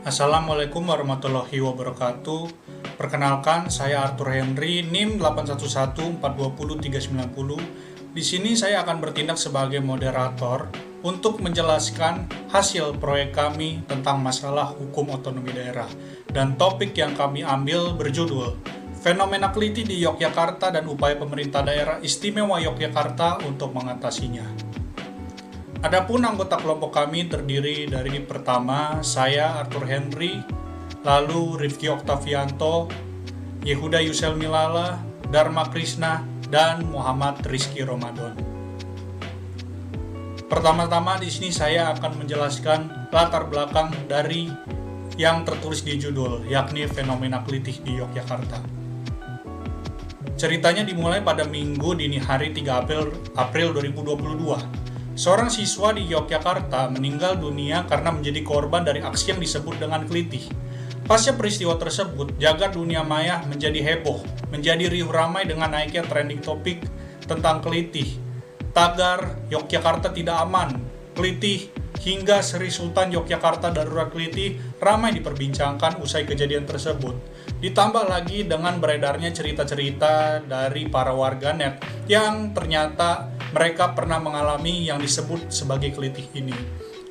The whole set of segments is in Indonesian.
Assalamualaikum warahmatullahi wabarakatuh. Perkenalkan, saya Arthur Henry, NIM 811420390. Di sini saya akan bertindak sebagai moderator untuk menjelaskan hasil proyek kami tentang masalah hukum otonomi daerah. Dan topik yang kami ambil berjudul Fenomena Keliti di Yogyakarta dan Upaya Pemerintah Daerah Istimewa Yogyakarta untuk mengatasinya. Adapun anggota kelompok kami terdiri dari pertama, saya Arthur Henry, lalu Rifki Oktavianto, Yehuda Yusel Milala, Dharma Krishna, dan Muhammad Rizky Ramadan. Pertama-tama di sini saya akan menjelaskan latar belakang dari yang tertulis di judul, yakni fenomena kelitih di Yogyakarta. Ceritanya dimulai pada Minggu dini hari 3 April 2022. Seorang siswa di Yogyakarta meninggal dunia karena menjadi korban dari aksi yang disebut dengan kelitih. Pasca peristiwa tersebut, jagat dunia maya menjadi heboh, menjadi riuh ramai dengan naiknya trending topik tentang kelitih. Tagar Yogyakarta tidak aman, kelitih, hingga Sri Sultan Yogyakarta darurat kelitih ramai diperbincangkan usai kejadian tersebut. Ditambah lagi dengan beredarnya cerita-cerita dari para warganet yang ternyata mereka pernah mengalami yang disebut sebagai kelitih ini.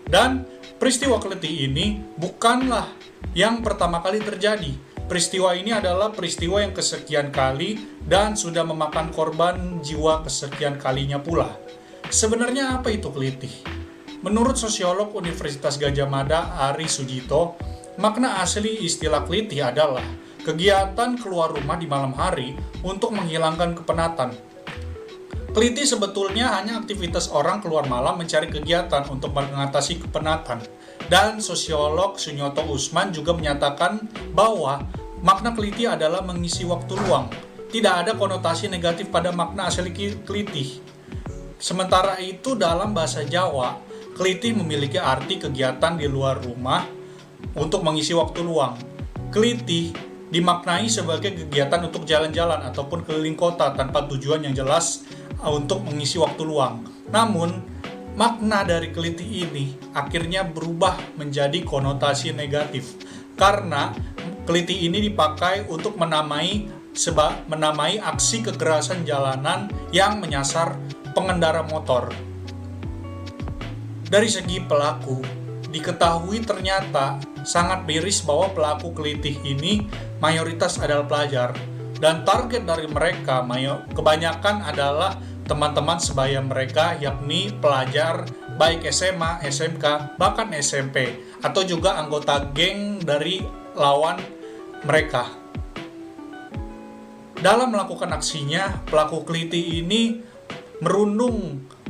Dan peristiwa kelitih ini bukanlah yang pertama kali terjadi. Peristiwa ini adalah peristiwa yang kesekian kali dan sudah memakan korban jiwa kesekian kalinya pula. Sebenarnya apa itu kelitih? Menurut sosiolog Universitas Gadjah Mada Ari Sujito, makna asli istilah kelitih adalah kegiatan keluar rumah di malam hari untuk menghilangkan kepenatan. Kelitih sebetulnya hanya aktivitas orang keluar malam mencari kegiatan untuk mengatasi kepenatan. Dan sosiolog Sunyoto Usman juga menyatakan bahwa makna kelitih adalah mengisi waktu luang. Tidak ada konotasi negatif pada makna asli kelitih. Sementara itu dalam bahasa Jawa, kelitih memiliki arti kegiatan di luar rumah untuk mengisi waktu luang. Kelitih dimaknai sebagai kegiatan untuk jalan-jalan ataupun keliling kota tanpa tujuan yang jelas untuk mengisi waktu luang. Namun, makna dari kelitih ini akhirnya berubah menjadi konotasi negatif karena kelitih ini dipakai untuk menamai aksi kekerasan jalanan yang menyasar pengendara motor. Dari segi pelaku, diketahui ternyata sangat miris bahwa pelaku kelitih ini mayoritas adalah pelajar dan target dari mereka kebanyakan adalah teman-teman sebaya mereka, yakni pelajar baik SMA, SMK, bahkan SMP, atau juga anggota geng dari lawan mereka. Dalam melakukan aksinya, pelaku kelitih ini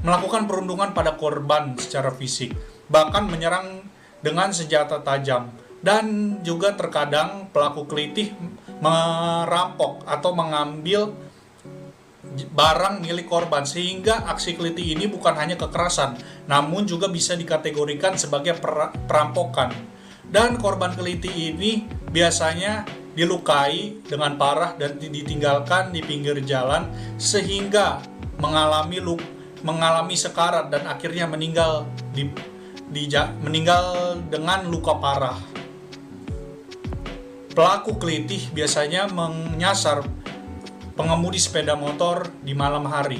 melakukan perundungan pada korban secara fisik, bahkan menyerang dengan senjata tajam, dan juga terkadang pelaku kelitih merampok atau mengambil barang milik korban, sehingga aksi kelitih ini bukan hanya kekerasan, namun juga bisa dikategorikan sebagai perampokan. Dan korban kelitih ini biasanya dilukai dengan parah dan ditinggalkan di pinggir jalan sehingga mengalami sekarat dan akhirnya meninggal dengan luka parah. Pelaku kelitih biasanya menyasar pengemudi sepeda motor di malam hari.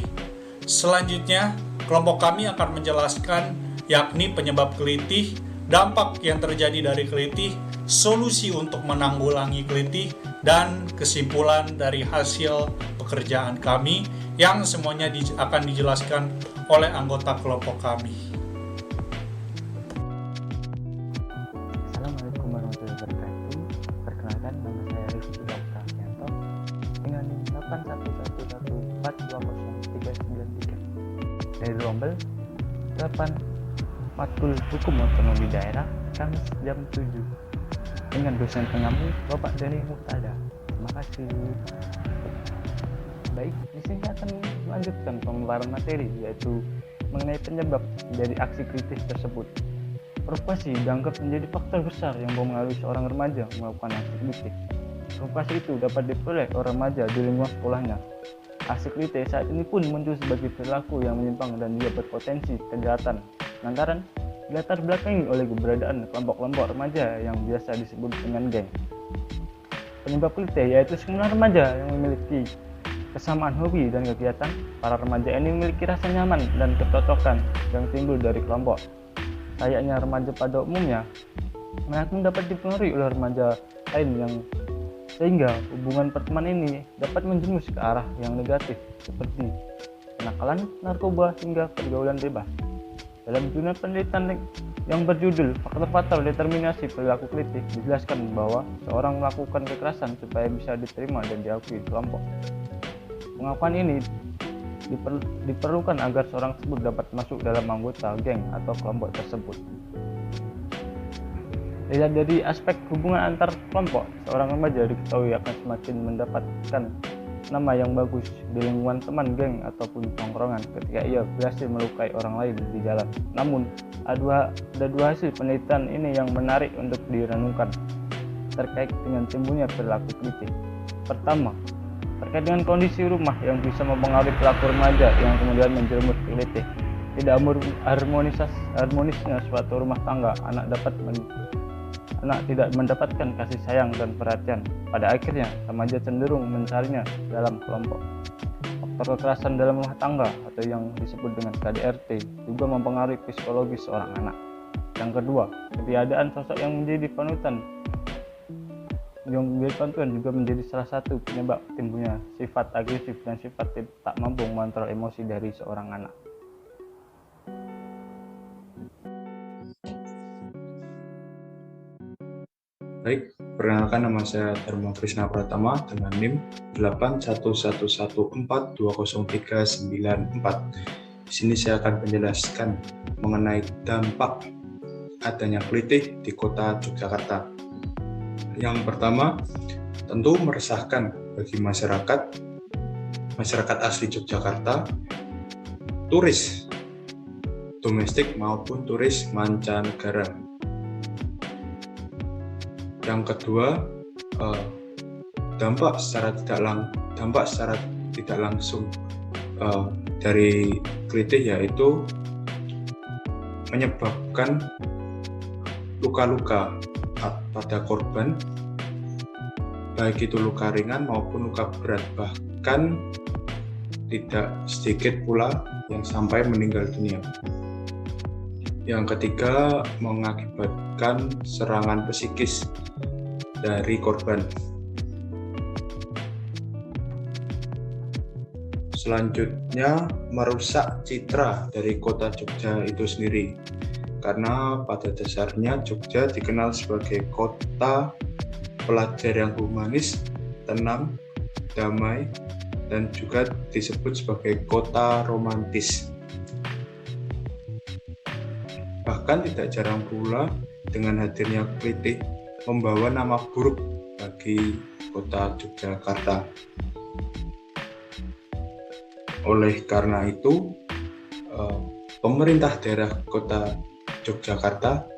Selanjutnya, kelompok kami akan menjelaskan yakni penyebab kelitih, dampak yang terjadi dari kelitih, solusi untuk menanggulangi kelitih, dan kesimpulan dari hasil pekerjaan kami yang semuanya akan dijelaskan oleh anggota kelompok kami. Assalamualaikum warahmatullahi wabarakatuh. Perkenalkan, nama saya Rifki Oktavianto dengan NIM 81114203993 dari Rombel 8 Matkul Hukum Otonomi Daerah, Kamis jam 7 dengan dosen pengampu Bapak Deni Muhtada. Terima kasih. Baik, di sini akan melanjutkan pemaparan materi, yaitu mengenai penyebab dari aksi kritis tersebut. Provokasi dianggap menjadi faktor besar yang mempengaruhi seorang remaja melakukan aksi kritis. Provokasi itu dapat diperoleh oleh remaja di lingkungan sekolahnya. Aksi kritis saat ini pun muncul sebagai perilaku yang menyimpang dan juga berpotensi kejahatan lantaran dilatar belakangi oleh keberadaan kelompok-kelompok remaja yang biasa disebut dengan geng. Penyebab klitih yaitu sejumlah remaja yang memiliki kesamaan hobi dan kegiatan. Para remaja ini memiliki rasa nyaman dan kecocokan yang timbul dari kelompok. Layaknya remaja pada umumnya, mereka dapat dipengaruhi oleh remaja lain yang sehingga hubungan pertemanan ini dapat menjerumus ke arah yang negatif seperti kenakalan, narkoba, hingga pergaulan bebas. Dalam jurnal penelitian yang berjudul Faktor-faktor determinasi perilaku klitih dijelaskan bahwa seorang melakukan kekerasan supaya bisa diterima dan diakui kelompok. Pengakuan ini diperlukan agar seorang tersebut dapat masuk dalam anggota geng atau kelompok tersebut. Dilihat dari aspek hubungan antar kelompok, seorang remaja diketahui akan semakin mendapatkan nama yang bagus di lingkungan teman geng ataupun tongkrongan ketika ia berhasil melukai orang lain di jalan. Namun, ada dua hasil penelitian ini yang menarik untuk direnungkan terkait dengan timbulnya perilaku klitih. Pertama, terkait dengan kondisi rumah yang bisa mempengaruhi perilaku remaja yang kemudian menjerumus klitih. Tidak harmonisnya suatu rumah tangga, anak tidak mendapatkan kasih sayang dan perhatian. Pada akhirnya, remaja cenderung mencarinya dalam kelompok. Faktor kekerasan dalam rumah tangga atau yang disebut dengan KDRT juga mempengaruhi psikologis seorang anak. Yang kedua, ketiadaan sosok yang menjadi panutan juga menjadi salah satu penyebab timbulnya sifat agresif dan sifat tak mampu mengontrol emosi dari seorang anak. Baik, perkenalkan nama saya Dharma Krishna Pratama dengan NIM 81114203994. Di sini saya akan menjelaskan mengenai dampak adanya klitih di kota Yogyakarta. Yang pertama, tentu meresahkan bagi masyarakat asli Yogyakarta, turis domestik maupun turis mancanegara. Yang kedua, dampak secara tidak langsung dari klitih yaitu menyebabkan luka-luka pada korban, baik itu luka ringan maupun luka berat, bahkan tidak sedikit pula yang sampai meninggal dunia. Yang ketiga, mengakibatkan serangan psikis dari korban. Selanjutnya, merusak citra dari kota Jogja itu sendiri, karena pada dasarnya Jogja dikenal sebagai kota pelajar yang humanis, tenang, damai, dan juga disebut sebagai kota romantis. Bahkan tidak jarang pula dengan hadirnya klitih membawa nama buruk bagi kota Yogyakarta. Oleh karena itu, pemerintah daerah kota Yogyakarta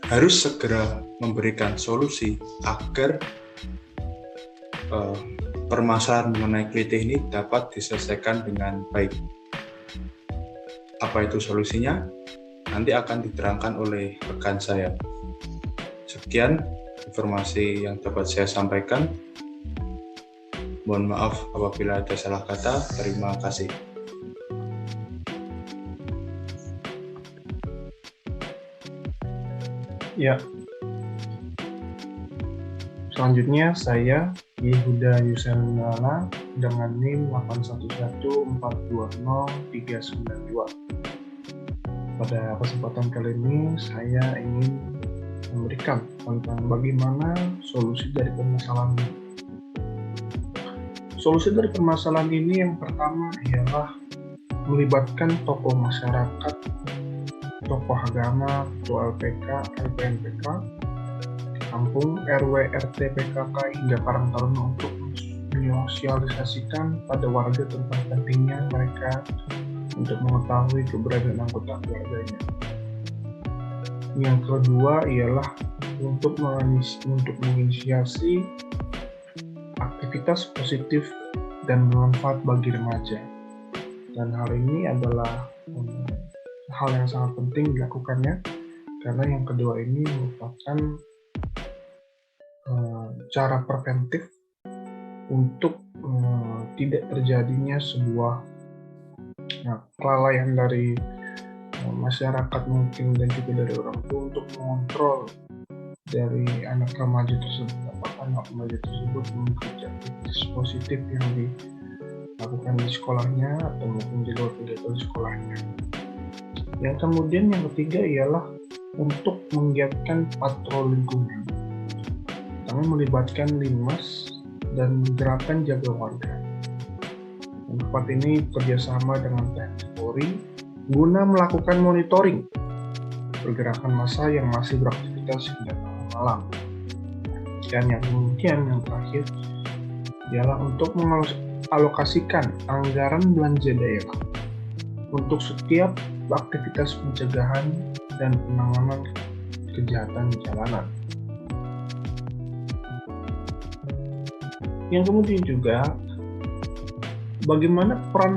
harus segera memberikan solusi agar permasalahan mengenai klitih ini dapat diselesaikan dengan baik. Apa itu solusinya? Nanti akan diterangkan oleh rekan saya. Sekian informasi yang dapat saya sampaikan. Mohon maaf apabila ada salah kata. Terima kasih. Ya. Selanjutnya saya Yehuda Yuselnala dengan NIM 811420392. Pada kesempatan kali ini saya ingin memberikan tentang bagaimana solusi dari permasalahan ini. Solusi dari permasalahan ini yang pertama ialah melibatkan tokoh masyarakat, tokoh agama, ketua LPK, LPNPK, kampung, RW, RT, PKK, hingga Karang Taruna untuk menyosialisasikan pada warga tentang pentingnya mereka untuk mengetahui keberadaan anggota keluarganya. Yang kedua ialah untuk menginisiasi aktivitas positif dan bermanfaat bagi remaja. Dan hal ini adalah hal yang sangat penting dilakukannya, karena yang kedua ini merupakan cara preventif untuk tidak terjadinya sebuah kelalaian dari masyarakat mungkin dan juga dari orang tua untuk mengontrol dari anak remaja tersebut, apakah anak remaja tersebut mengikuti aktivitas positif yang dilakukan di sekolahnya atau mungkin di luar kegiatan sekolahnya. Yang kemudian yang ketiga ialah untuk menggiatkan patroli lingkungan. Kami melibatkan Linmas dan gerakan jaga warga. Yang keempat ini kerjasama dengan TNI Polri guna melakukan monitoring pergerakan massa yang masih beraktivitas hingga malam. Dan yang kemudian yang terakhir ialah untuk mengalokasikan anggaran belanja daerah untuk setiap aktivitas pencegahan dan penanganan kejahatan di jalanan. Yang kemudian juga bagaimana peran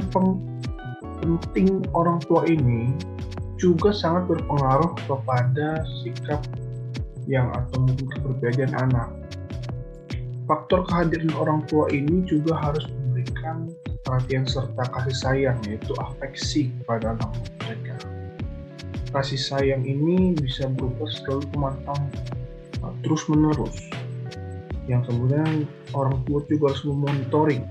penting orang tua ini juga sangat berpengaruh kepada sikap yang atau mungkin kepribadian anak. Faktor kehadiran orang tua ini juga harus memberikan perhatian serta kasih sayang, yaitu afeksi kepada anak mereka. Kasih sayang ini bisa berupa selalu pemantau terus menerus. Yang kemudian orang tua juga harus memonitoring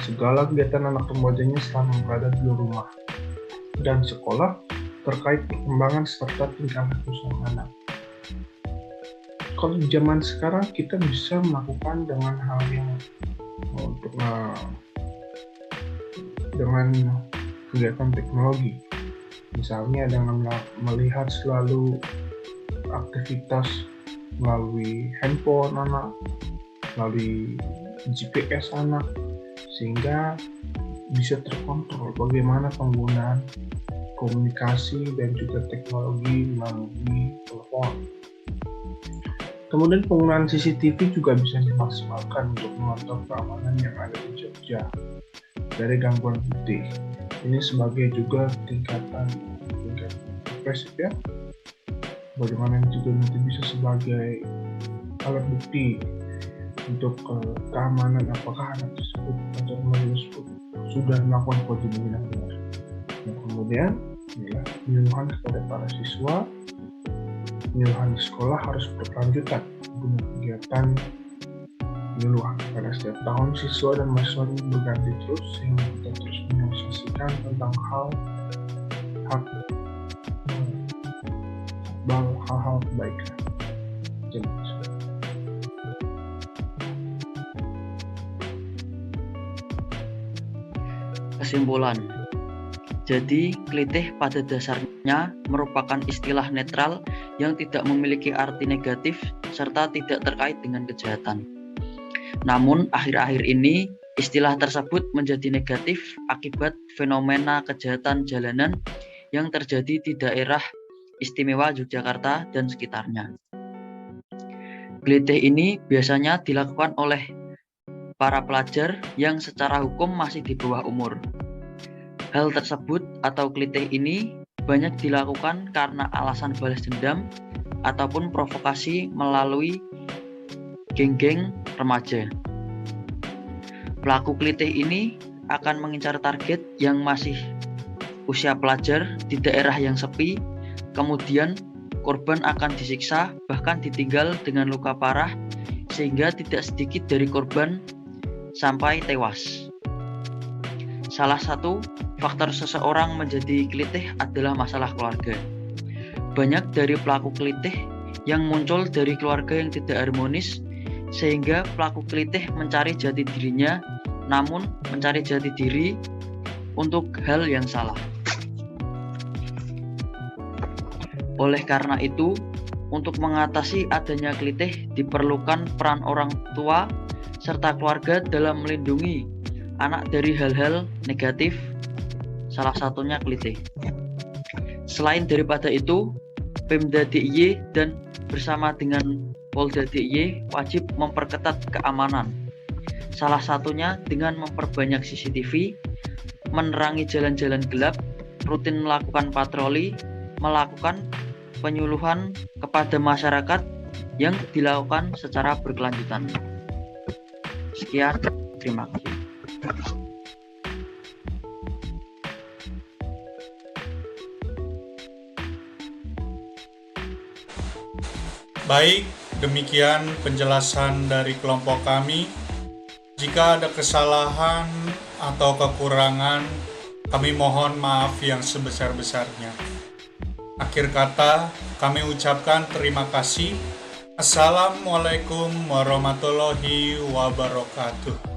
segala kegiatan anak remajanya selama berada di rumah dan sekolah terkait perkembangan serta tingkah laku sang anak. Kalau di zaman sekarang kita bisa melakukan dengan hal yang dengan kegiatan teknologi, misalnya dengan melihat selalu aktivitas melalui handphone anak, melalui GPS anak, sehingga bisa terkontrol bagaimana penggunaan komunikasi dan juga teknologi melalui telepon. Kemudian penggunaan CCTV juga bisa dimaksimalkan untuk memantau keamanan yang ada di Jogja dari gangguan putih. Ini sebagai juga tingkatan represif ya. Bagaimana juga nanti bisa sebagai alat bukti untuk keamanan apakah anak tersebut atau remaja tersebut sudah melakukan kewajiban yang benar. Yang kemudian adalah penyuluhan kepada para siswa. Penyuluhan di sekolah harus berkelanjutan dengan kegiatan penyuluhan karena setiap tahun siswa dan mahasiswa ini berganti terus sehingga kita terus menyosialisasikan tentang hal-hal kebaikan. Kesimpulan. Jadi, klitih pada dasarnya merupakan istilah netral yang tidak memiliki arti negatif serta tidak terkait dengan kejahatan. Namun, akhir-akhir ini istilah tersebut menjadi negatif akibat fenomena kejahatan jalanan yang terjadi di daerah istimewa Yogyakarta dan sekitarnya. Klitih ini biasanya dilakukan oleh para pelajar yang secara hukum masih di bawah umur. Hal tersebut atau klitih ini banyak dilakukan karena alasan balas dendam ataupun provokasi melalui geng-geng remaja. Pelaku klitih ini akan mengincar target yang masih usia pelajar di daerah yang sepi, kemudian korban akan disiksa bahkan ditinggal dengan luka parah sehingga tidak sedikit dari korban sampai tewas. Salah satu faktor seseorang menjadi klitih adalah masalah keluarga. Banyak dari pelaku klitih yang muncul dari keluarga yang tidak harmonis, sehingga pelaku klitih mencari jati dirinya, namun mencari jati diri untuk hal yang salah. Oleh karena itu, untuk mengatasi adanya klitih diperlukan peran orang tua serta keluarga dalam melindungi anak dari hal-hal negatif, salah satunya klitih. Selain daripada itu, Pemda DIY dan bersama dengan Polda DIY wajib memperketat keamanan. Salah satunya dengan memperbanyak CCTV, menerangi jalan-jalan gelap, rutin melakukan patroli, melakukan penyuluhan kepada masyarakat yang dilakukan secara berkelanjutan. Sekian, terima kasih. Baik, demikian penjelasan dari kelompok kami. Jika ada kesalahan atau kekurangan, kami mohon maaf yang sebesar-besarnya. Akhir kata, kami ucapkan terima kasih. Assalamualaikum warahmatullahi wabarakatuh.